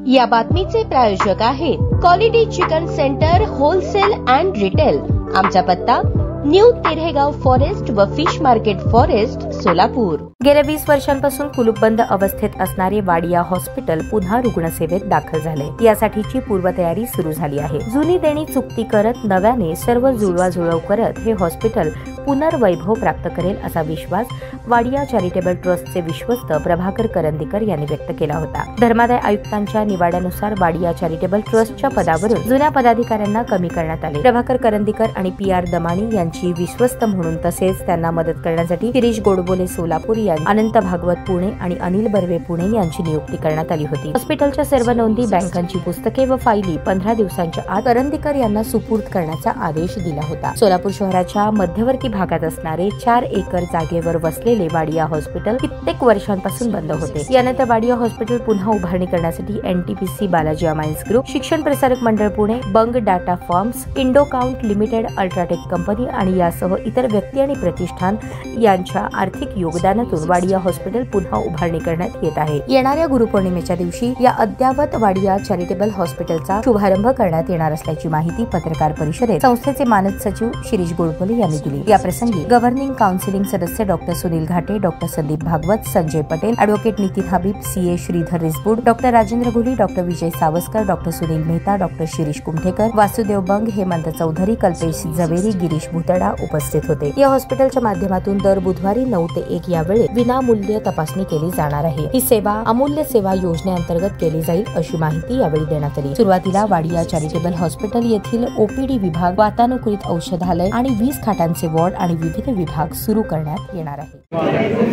या बातमीचे प्रायोजक आहेत quality chicken centre wholesale and retail. आमचा पत्ता न्यू तिरेगाव फॉरेस्ट व फिश मार्केट फॉरेस्ट सोलापूर। गेल्या 20 वर्षांपासून कुलूपबंद अवस्थेत असणारे वाडिया हॉस्पिटल पुन्हा रुग्णसेवेत दाखल झाले। यासाठीची पूर्वतयारी सुरू झाली आहे। जुनी देणी चुकती करत नव्याने सर्व जुळवाजुळव करत हे हॉस्पिटल पुनर्वैभव प्राप्त करेल असा विश्वास वाडिया चॅरिटेबल ट्रस्टचे विश्वस्त प्रभाकर करंदीकर यांनी व्यक्त केला होता। धर्मादाय आयुक्तांच्या निवाड्यानुसार वाडिया चॅरिटेबल ट्रस्टच्या पदावरून जुन्या पदाधिकाऱ्यांना कमी करण्यात आले। प्रभाकर करंदीकर आणि PR दमानी यांची विश्वस्त म्हणून तसेच त्यांना मदत करण्यासाठी शिरीष गोडबोले सोलापूर, अनंत भागवत पुणे आणि अनिल बर्वे पुणे यांची नियुक्ती करण्यात आली होती। हॉस्पिटलच्या सर्व नोंदी, बँकांची पुस्तके व फायली 15 दिवसांच्या आत करंदीकर यांना सुपूर्द करण्याचा आदेश दिला होता। सोलापूर शहराच्या मध्यवर्ती भागात असणारे 4 एकर जागेवर वसलेले वाडिया हॉस्पिटल कित्येक वर्षांपासून बंद होते। यानंतर वाडिया हॉस्पिटल पुन्हा उभारणी करण्यासाठी NTPC, बालाजी अमायन्स ग्रुप, शिक्षण प्रसारक मंडळ पुणे, बंग data forms, Indo Count limited, UltraTech company आणि यासह इतर व्यक्ती आणि प्रतिष्ठान यांच्या आर्थिक योगदानातून वाडिया हॉस्पिटल पुन्हा उभारणी करण्यात येत आहे। येणाऱ्या गुरुपौर्णिमेच्या दिवशी या अद्यावत वाडिया चॅरिटेबल हॉस्पिटलचा शुभारंभ करण्यात येणार असल्याची माहिती पत्रकार परिषदेत संस्थेचे मानद सचिव शिरीष गोडबोले यांनी दिली। या प्रसंगी गव्हर्निंग काउन्सिलिंग सदस्य doctor Sunil Ghate, doctor Sandeep Bhagwat, Sanjay Patel, advocate Nitin Habib, CA Shridhar Risbud, doctor Rajendra Ghuli, doctor Vijay Savaskar, doctor Sunil Mehta, doctor Shirish Kumthekar, Vasudev Bang, Hemant Chaudhari, Kalpesh Javeri, Girish Bhutada उपस्थित होते। या हॉस्पिटलच्या माध्यमातून दर बुधवारी 9 ते 1 या वेळेत विनामूल्य तपासणी केली जाणार आहे। ही सेवा अमूल्य सेवा योजनेअंतर्गत केली जाईल अशी माहिती यावेळी देण्यात आली। सुरुवातीला वाडिया चॅरिटेबल हॉस्पिटल येथील OPD विभाग, वातानुकूलित औषधालय आणि 20 खाटांचे वॉर्ड आणि विविध विभाग सुरू करण्यात येणार आहे।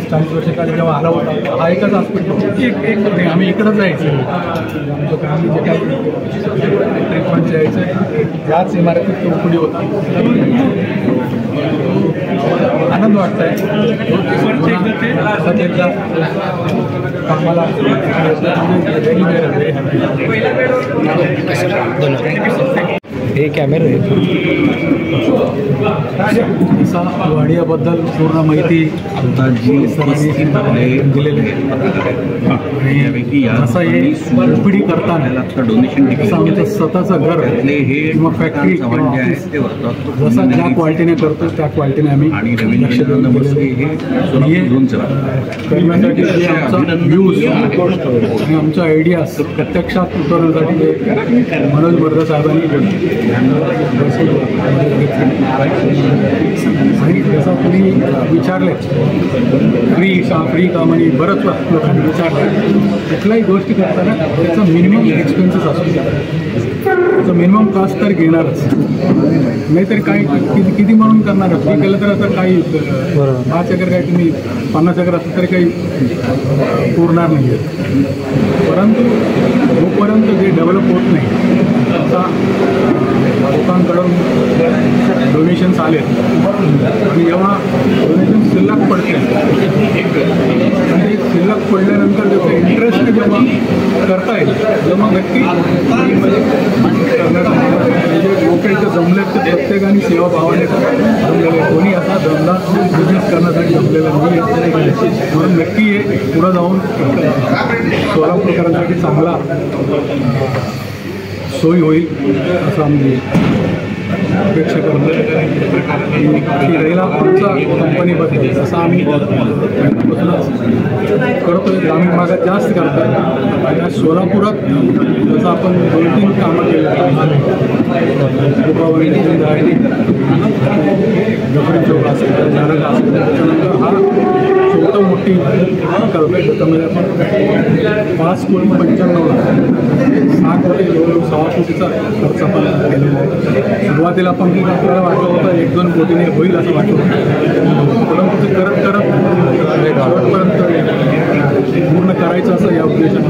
40 वर्षाखाली जेव्हा आला होता हा एकच हॉस्पिटल, आम्ही इकडे जायचं, आमचं फॅमिली जे काही ट्रीटमेंट जायचं याच इमारतीत OPD होता। आनंद वाटतंय कामाला हे कॅमेरे वाडियाबद्दल पूर्ण माहिती दिलेली आहे। असं हे OPD करताना जसं आमचं स्वतःचं घर किंवा फॅक्टरी जसं ज्या क्वालिटीने करतो त्या क्वालिटीने आम्ही लक्ष देऊन करण्यासाठी आमचा व्ह्यूज आणि आमच्या आयडियाज प्रत्यक्षात उतरवण्यासाठी मनोज बर्दे साहेबांनी आणि जसं तुम्ही विचारले फ्री काम आणि बरंच लोकांनी विचारलं, कुठल्याही गोष्टी करताना त्याचा मिनिमम एक्सपेन्सेस असतो, त्याचं मिनिमम कॉस्ट तर घेणारच, नाहीतर काही किती म्हणून करणार फ्री केलं तर आता काही 5 एकर काही तुम्ही 50 एकर असलं तरी काही पुरणार नाही आहे। परंतु जोपर्यंत जे डेव्हलप होत नाही आता लोकांकडून डोनेशन्स आले आणि जेव्हा डोनेशन शिल्लक पडते आणि शिल्लक पडल्यानंतर त्याचं इंटरेस्ट जेव्हा करता येईल तेव्हा नक्की लोक इथं जमले तर प्रत्येकाने सेवाभावाने जमलेले, कोणी असा धंदा बिझनेस करण्यासाठी जमलेला नाही, म्हणून नक्की हे पुढं जाऊन सोलापूरकरांसाठी चांगला सोयी होईल असं आम्ही अपेक्षा करतो। की राहिला आमचा कंपनीबद्दल जसं आम्ही करतोय, ग्रामीण भागात जास्त करतोय, या सोलापुरात जसं आपण 2-3 कामं केलं, गफरी चौक असेल, नारळ असेल, त्याच्यानंतर हा छोटं मोठी करतोय, त्याच्यामध्ये आपण 5.95 लाख 6 कोटी 6 कोटीचा खर्च आपण केलेला आहे। सुरुवातीला आपण आपल्याला वाटलं होतं 1-2 कोटीने होईल असं वाटलं होतं, परंतु ते करत शेवटपर्यंत पूर्ण करायचं असं या उद्देशाने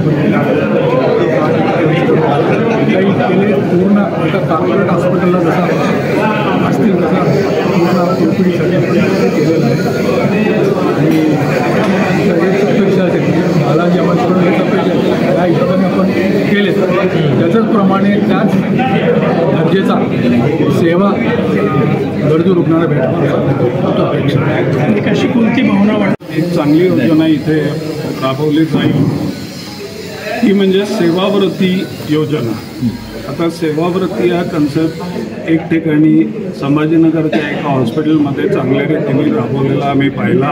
काही केले। पूर्ण एका कॉर्पोरेट हॉस्पिटलला जसं असतील तसा पूर्ण OPD केलेलं आहे आणि अपेक्षा असेल बालाजी अमायन्सकडून हेच अपेक्षा त्या हिशोबाने आपण केले, त्याच्याचप्रमाणे त्याच दर्जेचा सेवा गरजू रुग्णांना भेटणार अपेक्षा। कशी कोणती भावना वाटते? एक चांगली योजना इथे राबवली जाईल ती म्हणजे सेवाव्रती योजना. आता सेवाव्रती हा कन्सेप्ट एक ठिकाणी संभाजीनगरच्या एका हॉस्पिटलमध्ये चांगल्या रीतीने राबवलेला आम्ही पाहिला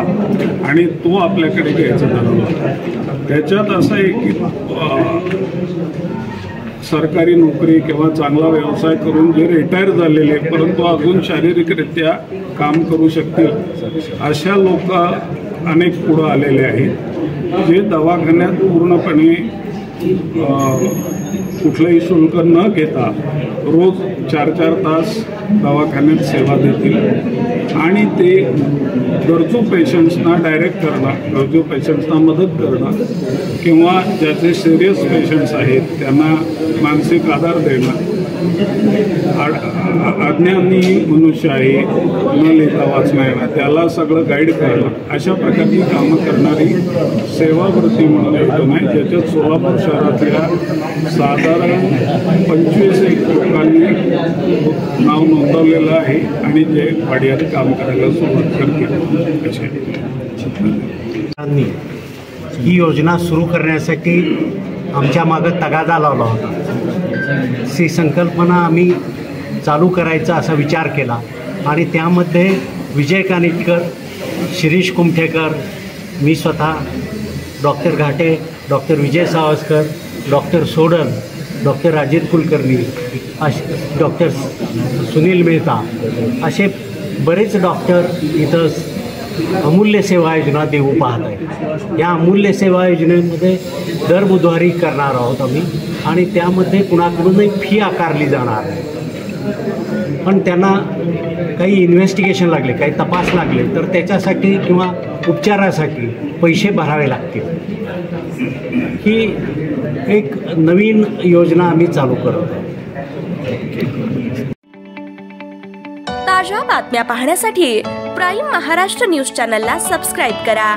आणि तो आपल्याकडे घ्यायचा ठरवला. त्याच्यात असं आहे की सरकारी नोकरी किंवा चांगला व्यवसाय करून जे रिटायर झालेले परंतु अजून शारीरिकरित्या काम करू शकतील अशा लोक अनेक पुढं आलेले आहेत जे दवाखान्यात पूर्णपणे कुठलंही शुल्क न घेता रोज 4-4 तास दवाखान्यात सेवा देतील आणि ते गरजू पेशंट्सना डायरेक्ट करणं, गरजू पेशंट्सना मदत करणं किंवा ज्याचे सिरियस पेशंट्स आहेत त्यांना मानसिक आधार देणं. अज्ञानी मनुष्य आहे, न लिहिता वाचता येणं, त्याला सगळं गाईड करणं, अशा प्रकारची कामं करणारी सेवाव्रती म्हणून योजना आहे, ज्याच्यात सोलापूर शहरातल्या साधारण 25 लोकांनी नाव नोंदवलेलं आहे आणि जे वाडियात काम करायला सुरुवात करतील. ही योजना सुरू करण्यासाठी आमच्या मागं तगादा लावला होता. ही संकल्पना आम्ही चालू करायचा असा विचार केला आणि त्यामध्ये विजय कानिटकर, शिरीष कुमठेकर, मी स्वतः, doctor Ghate, doctor Vijay Savaskar, doctor सोडल, डॉक्टर राजेंद्र कुलकर्णी, डॉक्टर सुनील मेहता असे बरेच डॉक्टर इथं अमूल्य सेवा योजना देऊ पाहत आहे. या अमूल्य सेवा योजनेमध्ये दर बुधवारी करणार आहोत आम्ही आणि त्यामध्ये कुणाकडूनही फी आकारली जाणार आहे. पण त्यांना काही इन्व्हेस्टिगेशन लागले, काही तपास लागले तर त्याच्यासाठी किंवा उपचारासाठी पैसे भरावे लागतील. ही एक नवीन योजना आम्ही चालू करत आहोत. ताज्या बातम्या पाहण्यासाठी प्राईम महाराष्ट्र न्यूज चॅनलला सबस्क्राईब करा.